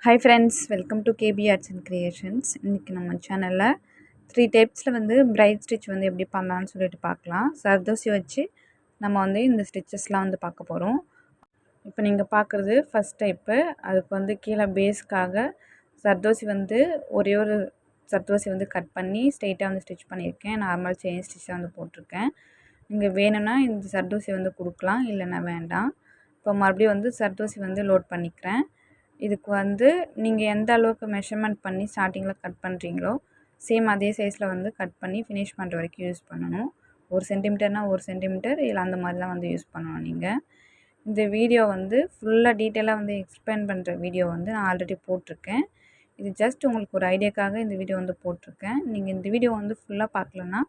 Hi friends, welcome to KB Arts and Creations. இன்னைக்கு நம்ம சேனல்ல 3 டைப்ஸ்ல பிரைட் ஸ்டிச் எப்படி பண்ணலாம்னு சொல்லிட்டு பார்க்கலாம். சர்தோசி வச்சு நம்ம இந்த ஸ்டிச்சஸ்லாம் பார்க்க போறோம். இப்போ நீங்க பார்க்குறது ஃபர்ஸ்ட் டைப். அதுக்கு கீழ பேஸ்க்காக சர்தோசி ஒரே ஒரு சர்தோசி கட் பண்ணி ஸ்ட்ரைட்டா ஸ்டிச் பண்ணியிருக்கேன். நார்மல் செயின் ஸ்டிச்சா போட்டிருக்கேன். நீங்க வேணும்னா இந்த சர்தோசி கொடுக்கலாம், இல்லைன்னா வேண்டாம். இப்போ மறுபடியும் சர்தோசி லோட் பண்ணிக்கிறேன். இதுக்கு நீங்கள் எந்த அளவுக்கு மெஷர்மெண்ட் பண்ணி ஸ்டார்டிங்கில் கட் பண்ணுறீங்களோ சேம் அதே சைஸில் கட் பண்ணி ஃபினிஷ் பண்ணுற வரைக்கும் யூஸ் பண்ணணும். 1 சென்டிமீட்டர்னால் 1 சென்டிமீட்டர் இல்லை அந்த மாதிரி தான் யூஸ் பண்ணணும். நீங்கள் இந்த வீடியோ ஃபுல்லாக டீட்டெயிலாக எக்ஸ்பிளைன் பண்ணுற வீடியோ நான் ஆல்ரெடி போட்டிருக்கேன். இது ஜஸ்ட் உங்களுக்கு ஒரு ஐடியாக்காக இந்த வீடியோ போட்டிருக்கேன். நீங்கள் இந்த வீடியோ ஃபுல்லாக பார்க்கலன்னா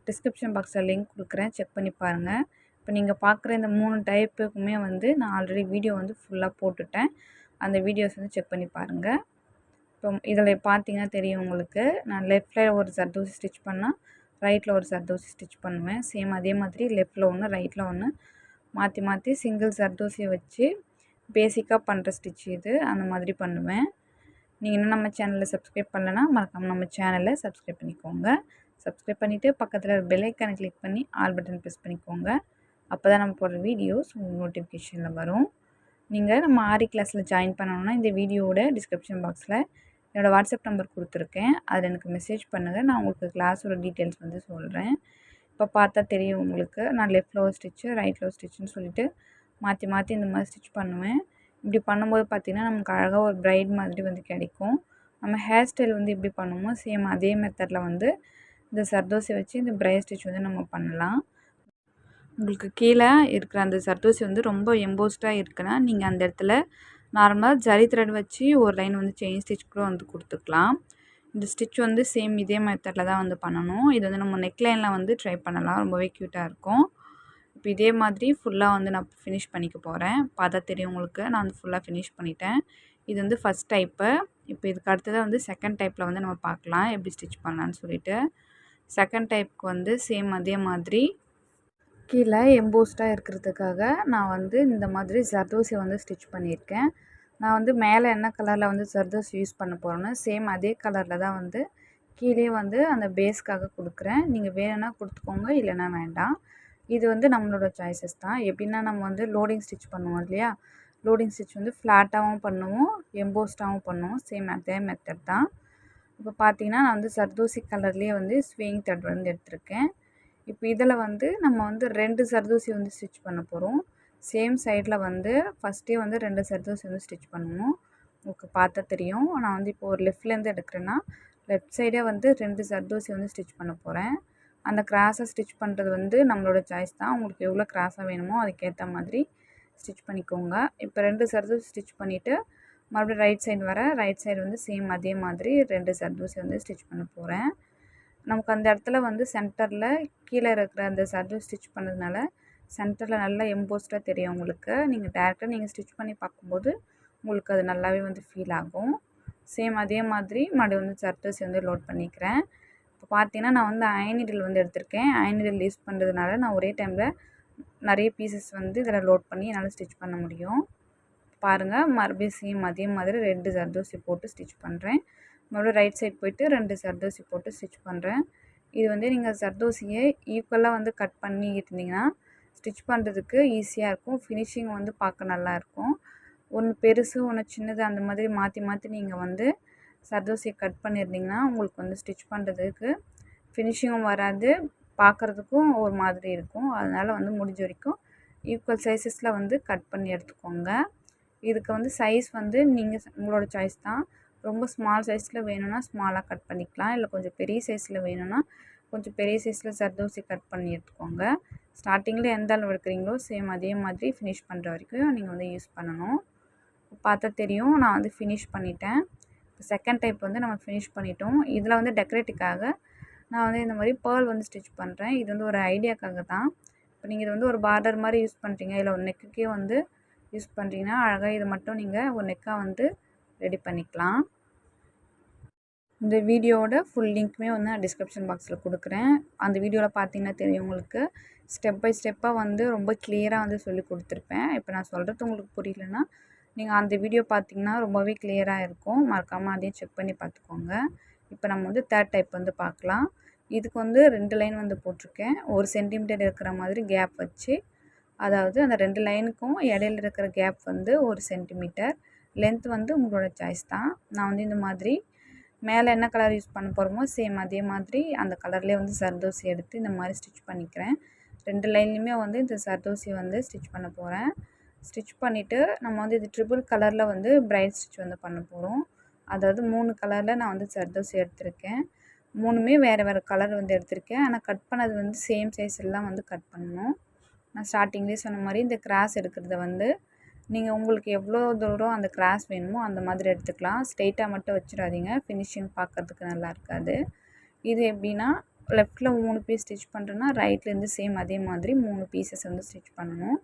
டிஸ்கிரிப்ஷன் பாக்ஸில் லிங்க் கொடுக்குறேன், செக் பண்ணி பாருங்கள். இப்போ நீங்கள் பார்க்குற இந்த 3 டைப்புக்குமே நான் ஆல்ரெடி வீடியோ ஃபுல்லாக போட்டுட்டேன். அந்த வீடியோஸ் செக் பண்ணி பாருங்கள். இப்போ இதில் பார்த்தீங்கன்னா தெரியும் உங்களுக்கு. நான் லெஃப்ட்டில் ஒரு சர்தோசி ஸ்டிச் பண்ணால் ரைட்டில் ஒரு சர்தோசி ஸ்டிச் பண்ணுவேன். சேம் அதே மாதிரி லெஃப்ட்டில் ஒன்று ரைட்டில் ஒன்று மாற்றி மாற்றி சிங்கிள் சர்தோசியை வச்சு பேசிக்காக பண்ணுற ஸ்டிச் இது. அந்த மாதிரி பண்ணுவேன். நீங்கள் இன்னும் நம்ம சேனலில் சப்ஸ்கிரைப் பண்ணலைன்னா மறக்காமல் நம்ம சேனலை சப்ஸ்கிரைப் பண்ணிக்கோங்க. சப்ஸ்கிரைப் பண்ணிவிட்டு பக்கத்தில் பெல் ஐக்கானை கிளிக் பண்ணி ஆல் பட்டன் ப்ரெஸ் பண்ணிக்கோங்க. அப்போ தான் நம்ம போடுற வீடியோஸ் உங்களுக்கு நோட்டிஃபிகேஷனில் வரும். நீங்கள் நம்ம ஆரி கிளாஸில் ஜாயின் பண்ணணுன்னா இந்த வீடியோவோட டிஸ்கிரிப்ஷன் பாக்ஸில் என்னோடய வாட்ஸ்அப் நம்பர் கொடுத்துருக்கேன். அதில் எனக்கு மெசேஜ் பண்ணுங்கள். நான் உங்களுக்கு கிளாஸோட டீட்டெயில்ஸ் சொல்கிறேன். இப்போ பார்த்தா தெரியும் உங்களுக்கு. நான் லெஃப்ட்டில் ஒரு ஸ்டிச்சு ரைட்டில் ஒரு ஸ்டிச்சுன்னு சொல்லிட்டு மாற்றி மாற்றி இந்த மாதிரி ஸ்டிச் பண்ணுவேன். இப்படி பண்ணும்போது பார்த்திங்கன்னா நமக்கு அழகாக ஒரு பிரைட் மாதிரி கிடைக்கும். நம்ம ஹேர் ஸ்டைல் எப்படி பண்ணுமோ சேம் அதே மெத்தடில் இந்த சர்தோசி வச்சு இந்த பிரைட் ஸ்டிச் நம்ம பண்ணலாம். உங்களுக்கு கீழே இருக்கிற அந்த சர்தோசி ரொம்ப எம்போஸ்டாக இருக்குன்னா நீங்கள் அந்த இடத்துல நார்மலாக ஜரி த்ரெட் வச்சு ஒரு லைன் செயின் ஸ்டிச் கூட கொடுத்துக்கலாம். இந்த ஸ்டிச் சேம் இதே மெத்தடில் தான் பண்ணணும். இது நம்ம நெக்லைனில் ட்ரை பண்ணலாம். ரொம்பவே க்யூட்டாக இருக்கும். இப்போ இதே மாதிரி ஃபுல்லாக நான் ஃபினிஷ் பண்ணிக்க போகிறேன். பார்த்தா தெரியும் உங்களுக்கு. நான் ஃபுல்லாக ஃபினிஷ் பண்ணிட்டேன். இது ஃபஸ்ட் டைப்பு. இப்போ இதுக்கு அடுத்ததாக செகண்ட் டைப்பில் நம்ம பார்க்கலாம் எப்படி ஸ்டிச் பண்ணலான்னு சொல்லிட்டு. செகண்ட் டைப்புக்கு சேம் அதே மாதிரி கீழே எம்போஸ்டாக இருக்கிறதுக்காக நான் இந்த மாதிரி ஜர்தோசி ஸ்டிச் பண்ணியிருக்கேன். நான் மேலே என்ன கலரில் ஜர்தோசி யூஸ் பண்ண போகிறேன்னு சேம் அதே கலரில் தான் கீழே அந்த பேஸ்க்காக கொடுக்குறேன். நீங்கள் வேணும்னா கொடுத்துக்கோங்க, இல்லைன்னா வேண்டாம். இது நம்மளோட சாய்ஸஸ் தான். எப்படின்னா நம்ம லோடிங் ஸ்டிச் பண்ணுவோம் இல்லையா, லோடிங் ஸ்டிச் ஃப்ளாட்டாகவும் பண்ணுவோம், எம்போஸ்டாகவும் பண்ணுவோம். சேம் அதே மெத்தட் தான். இப்போ பார்த்தீங்கன்னா நான் ஜர்தோசி கலர்லேயே ஸ்விங் த்ரெட் எடுத்திருக்கேன். இப்போ இதில் நம்ம 2 சர்தோசி ஸ்டிச் பண்ண போகிறோம். சேம் சைடில் ஃபஸ்ட்டே 2 சர்தோசி ஸ்டிச் பண்ணணும். உங்களுக்கு பார்த்தா தெரியும். நான் இப்போ ஒரு லெஃப்ட்லேருந்து எடுக்கிறேன்னா லெஃப்ட் சைடே 2 சர்தோசி ஸ்டிச் பண்ண போகிறேன். அந்த கிராஸாக ஸ்டிச் பண்ணுறது நம்மளோட சாய்ஸ் தான். உங்களுக்கு எவ்வளோ கிராஸாக வேணுமோ அதுக்கேற்ற மாதிரி ஸ்டிச் பண்ணிக்கோங்க. இப்போ 2 சர்தோசி ஸ்டிச் பண்ணிவிட்டு மறுபடியும் ரைட் சைடு வர ரைட் சைடு சேம் அதே மாதிரி 2 சர்தோசி ஸ்டிச் பண்ண போகிறேன். நமக்கு அந்த இடத்துல சென்டரில் கீழே இருக்கிற அந்த சர்தோசி ஸ்டிச் பண்ணதுனால சென்டரில் நல்லா எம்போஸ்டாக தெரியும் உங்களுக்கு. நீங்கள் டேரெக்டாக நீங்கள் ஸ்டிச் பண்ணி பார்க்கும்போது உங்களுக்கு அது நல்லாவே ஃபீல் ஆகும். சேம் அதே மாதிரி மறுபடியும் சர்தோசி லோட் பண்ணிக்கிறேன். இப்போ பார்த்தீங்கன்னா நான் அயன் நீடில் எடுத்திருக்கேன். அயன் நீடில் யூஸ் பண்ணுறதுனால நான் ஒரே டைமில் நிறைய பீசஸ் இதில் லோட் பண்ணி என்னால் ஸ்டிச் பண்ண முடியும். பாருங்கள், மறுபடியும் சேம் அதே மாதிரி 2 சர்தோசி போட்டு ஸ்டிச் பண்ணுறேன். மறுபடியும் ரைட் சைட் போய்ட்டு 2 சர்தோசி போட்டு ஸ்டிச் பண்ணுறேன். இது நீங்கள் சர்தோசியை ஈக்குவலாக கட் பண்ணி இருந்தீங்கன்னா ஸ்டிச் பண்ணுறதுக்கு ஈஸியாக இருக்கும். ஃபினிஷிங் பார்க்க நல்லாயிருக்கும். ஒன்று பெருசு ஒன்று சின்னது அந்த மாதிரி மாற்றி மாற்றி நீங்கள் சர்தோசியை கட் பண்ணியிருந்தீங்கன்னா உங்களுக்கு ஸ்டிச் பண்ணுறதுக்கு ஃபினிஷிங்கும் வராது, பார்க்குறதுக்கும் ஒரு மாதிரி இருக்கும். அதனால் முடிஞ்ச வரைக்கும் ஈக்குவல் சைஸஸில் கட் பண்ணி எடுத்துக்கோங்க. இதுக்கு சைஸ் நீங்கள் உங்களோட சாய்ஸ் தான். ரொம்ப ஸ்மால் சைஸில் வேணும்னா ஸ்மாலாக கட் பண்ணிக்கலாம், இல்லை கொஞ்சம் பெரிய சைஸில் வேணும்னா கொஞ்சம் பெரிய சைஸில் சர்தோசி கட் பண்ணி எடுத்துக்கோங்க. ஸ்டார்டிங்கில் எந்த அளவு எடுக்கிறீங்களோ சேம் அதே மாதிரி ஃபினிஷ் பண்ணுற வரைக்கும் நீங்கள் யூஸ் பண்ணணும். பார்த்தா தெரியும் நான் ஃபினிஷ் பண்ணிட்டேன். செகண்ட் டைப் நம்ம ஃபினிஷ் பண்ணிட்டோம். இதில் டெக்கரேட்டிக்காக நான் இந்த மாதிரி பேர்ல் ஸ்டிச் பண்ணுறேன். இது ஒரு ஐடியாக்காக தான். இப்போ நீங்கள் இது ஒரு பார்டர் மாதிரி யூஸ் பண்ணுறீங்க, இல்லை ஒரு நெக்குக்கே யூஸ் பண்ணுறீங்கன்னா அழகாக இது மட்டும் நீங்கள் ஒரு நெக்காக ரெடி பண்ணிக்கலாம். இந்த வீடியோவோட ஃபுல் லிங்க்குமே நான் டிஸ்கிரிப்ஷன் பாக்ஸில் கொடுக்குறேன். அந்த வீடியோவில் பார்த்தீங்கன்னா தெரியும் உங்களுக்கு. ஸ்டெப் பை ஸ்டெப்பாக ரொம்ப கிளியராக சொல்லி கொடுத்துருப்பேன். இப்போ நான் சொல்கிறது உங்களுக்கு புரியலன்னா நீங்கள் அந்த வீடியோ பார்த்தீங்கன்னா ரொம்பவே கிளியராக இருக்கும். மறக்காமல் அதையும் செக் பண்ணி பார்த்துக்கோங்க. இப்போ நம்ம வந்து தேர்ட் டைப் வந்து பார்க்கலாம். இதுக்கு வந்து 2 லைன் வந்து போட்டிருக்கேன். 1 சென்டிமீட்டர் இருக்கிற மாதிரி கேப் வச்சு, அதாவது அந்த 2 லைனுக்கும் இடையில இருக்கிற கேப் வந்து 1 சென்டிமீட்டர். லென்த் வந்து உங்களோட சாய்ஸ் தான். நான் வந்து இந்த மாதிரி மேலே என்ன கலர் யூஸ் பண்ண போகிறோமோ சேம் அதே மாதிரி அந்த கலர்லேயே வந்து சர்தோசி எடுத்து இந்த மாதிரி ஸ்டிச் பண்ணிக்கிறேன். 2 லைன்லையுமே வந்து இந்த சர்தோசி வந்து ஸ்டிச் பண்ண போகிறேன். ஸ்டிச் பண்ணிவிட்டு நம்ம வந்து இது ட்ரிபிள் கலரில் வந்து பிரைட் ஸ்டிச் வந்து பண்ண போகிறோம். அதாவது 3 கலரில் நான் வந்து சர்தோசி எடுத்திருக்கேன். 3மே வேறு வேறு கலர் வந்து எடுத்திருக்கேன். ஆனால் கட் பண்ணது வந்து சேம் சைஸ்லாம் வந்து கட் பண்ணணும். நான் ஸ்டார்டிங்லேயே சொன்ன மாதிரி இந்த கிராஸ் எடுக்கிறத வந்து நீங்கள் உங்களுக்கு எவ்வளோ தூரம் அந்த கிராஸ் வேணுமோ அந்த மாதிரி எடுத்துக்கலாம். ஸ்ட்ரெயிட்டாக மட்டும் வச்சிடாதீங்க, ஃபினிஷிங் பார்க்குறதுக்கு நல்லா இருக்காது. இது எப்படின்னா லெஃப்ட்டில் 3 பீஸ் ஸ்டிச் பண்ணுறேன்னா ரைட்லேருந்து சேம் அதே மாதிரி 3 பீசஸ் வந்து ஸ்டிச் பண்ணணும்.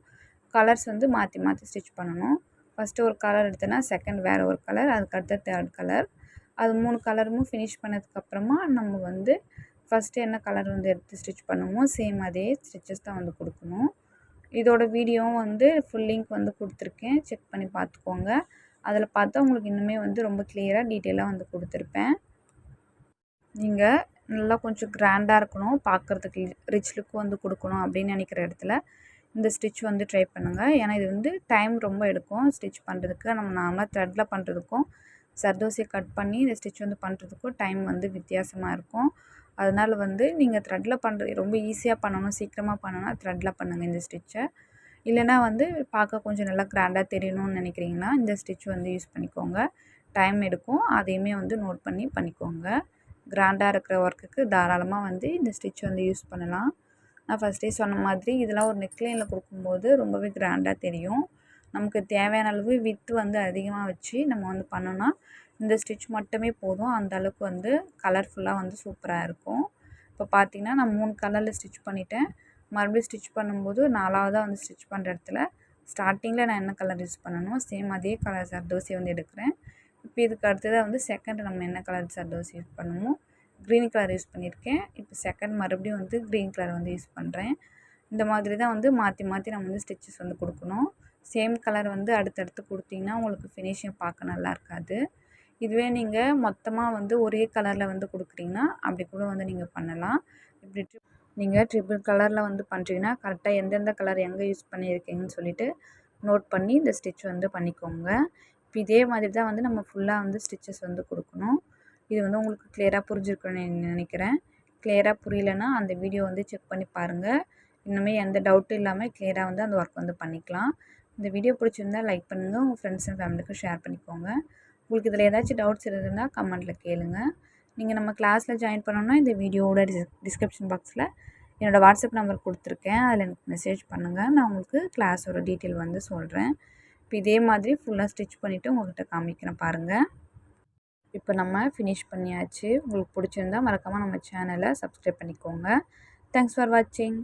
கலர்ஸ் வந்து மாற்றி மாற்றி ஸ்டிச் பண்ணணும். ஃபஸ்ட்டு ஒரு கலர் எடுத்தேன்னா செகண்ட் வேறு ஒரு கலர், அதுக்கடுத்து தேர்ட் கலர். அது 3 கலரும் ஃபினிஷ் பண்ணதுக்கப்புறமா நம்ம வந்து ஃபஸ்ட்டு என்ன கலர் வந்து எடுத்து ஸ்டிச் பண்ணுமோ சேம் அதே ஸ்டிச்சஸ் தான் வந்து கொடுக்கணும். இதோட வீடியோவும் வந்து ஃபுல் லிங்க் வந்து கொடுத்துருக்கேன், செக் பண்ணி பார்த்துக்கோங்க. அதில் பார்த்தா உங்களுக்கு இன்னுமே வந்து ரொம்ப கிளியராக டீட்டெயிலாக வந்து கொடுத்துருப்பேன். நீங்கள் நல்லா கொஞ்சம் கிராண்டாக இருக்கணும், பார்க்குறதுக்கு ரிச் லுக் வந்து கொடுக்கணும் அப்படின்னு நினைக்கிற இடத்துல இந்த ஸ்டிச் வந்து ட்ரை பண்ணுங்கள். ஏன்னா இது வந்து டைம் ரொம்ப எடுக்கும் ஸ்டிச் பண்ணுறதுக்கு. நம்ம நார்மலாக த்ரெட்டில் பண்ணுறதுக்கும் சர்தோசியை கட் பண்ணி இந்த ஸ்டிச் வந்து பண்ணுறதுக்கும் டைம் வந்து வித்தியாசமாக இருக்கும். அதனால் வந்து நீங்கள் த்ரெட்டில் பண்ணுறது ரொம்ப ஈஸியாக பண்ணணும், சீக்கிரமாக பண்ணணும்னா த்ரெட்டில் பண்ணுங்கள் இந்த ஸ்டிச்சை. இல்லைனா வந்து பார்க்க கொஞ்சம் நல்லா கிராண்டாக தெரியணும்னு நினைக்கிறீங்கன்னா இந்த ஸ்டிச் வந்து யூஸ் பண்ணிக்கோங்க. டைம் எடுக்கும், அதையுமே வந்து நோட் பண்ணி பண்ணிக்கோங்க. கிராண்டாக இருக்கிற ஒர்க்குக்கு தாராளமாக வந்து இந்த ஸ்டிச் வந்து யூஸ் பண்ணலாம். நான் ஃபஸ்ட்டே சொன்ன மாதிரி இதெல்லாம் ஒரு நெக்லைனில் கொடுக்கும்போது ரொம்பவே கிராண்டாக தெரியும். நமக்கு தேவையான அளவு வித்து வந்து அதிகமாக வச்சு நம்ம வந்து பண்ணோன்னா இந்த ஸ்டிச் மட்டுமே போதும். அந்த அளவுக்கு வந்து கலர்ஃபுல்லாக வந்து சூப்பராக இருக்கும். இப்போ பார்த்தீங்கன்னா நான் 3 கலரில் ஸ்டிச் பண்ணிட்டேன். மறுபடியும் ஸ்டிச் பண்ணும்போது 4வதாக வந்து ஸ்டிச் பண்ணுற இடத்துல ஸ்டார்டிங்கில் நான் என்ன கலர் யூஸ் பண்ணணும் சேம் அதே கலர் சர்தோசி வந்து எடுக்கிறேன். இப்போ இதுக்கு அடுத்ததாக வந்து செகண்ட் நம்ம என்ன கலர் சர்தோசி யூஸ் பண்ணுமோ க்ரீன் கலர் யூஸ் பண்ணியிருக்கேன். இப்போ செகண்ட் மறுபடியும் வந்து க்ரீன் கலர் வந்து யூஸ் பண்ணுறேன். இந்த மாதிரி தான் வந்து மாற்றி மாற்றி நம்ம வந்து ஸ்டிச்சஸ் வந்து கொடுக்கணும். சேம் கலர் வந்து அடுத்தடுத்து கொடுத்தீங்கன்னா உங்களுக்கு ஃபினிஷிங் பார்க்க நல்லா இருக்காது. இதுவே நீங்கள் மொத்தமாக வந்து ஒரே கலரில் வந்து கொடுக்குறீங்கன்னா அப்படி கூட வந்து நீங்கள் பண்ணலாம். இப்படி நீங்கள் ட்ரிபிள் கலரில் வந்து பண்ணுறீங்கன்னா கரெக்டாக எந்தெந்த கலர் எங்கே யூஸ் பண்ணியிருக்கீங்கன்னு சொல்லிவிட்டு நோட் பண்ணி இந்த ஸ்டிச் வந்து பண்ணிக்கோங்க. இப்போ இதே மாதிரி தான் வந்து நம்ம ஃபுல்லாக வந்து ஸ்டிச்சஸ் வந்து கொடுக்கணும். இது வந்து உங்களுக்கு கிளியராக புரிஞ்சிருக்குன்னு நினைக்கிறேன். கிளியராக புரியலைன்னா அந்த வீடியோ வந்து செக் பண்ணி பாருங்கள். இன்னுமே எந்த டவுட்டும் இல்லாமல் கிளியராக வந்து அந்த ஒர்க் வந்து பண்ணிக்கலாம். இந்த வீடியோ பிடிச்சிருந்தால் லைக் பண்ணுங்கள், உங்கள் ஃப்ரெண்ட்ஸ் அண்ட் ஃபேமிலிக்கும் ஷேர் பண்ணிக்கோங்க. உங்களுக்கு இதில் ஏதாச்சும் டவுட்ஸ் இருந்தால் கமெண்ட்டில் கேளுங்க. நீங்கள் நம்ம கிளாஸில் ஜாயின் பண்ணணுன்னா இந்த வீடியோவோட டிஸ்கிரிப்ஷன் பாக்ஸில் என்னோடய வாட்ஸ்அப் நம்பர் கொடுத்துருக்கேன். அதில் எனக்கு மெசேஜ் பண்ணுங்கள். நான் உங்களுக்கு கிளாஸோட டீட்டெயில் வந்து சொல்கிறேன். இப்போ இதே மாதிரி ஃபுல்லாக ஸ்டிச் பண்ணிவிட்டு உங்கள்கிட்ட காமிக்கிறேன் பாருங்கள். இப்போ நம்ம ஃபினிஷ் பண்ணியாச்சு. உங்களுக்கு பிடிச்சிருந்தா மறக்காமல் நம்ம சேனலை சப்ஸ்கிரைப் பண்ணிக்கோங்க. தேங்க்ஸ் ஃபார் வாட்சிங்.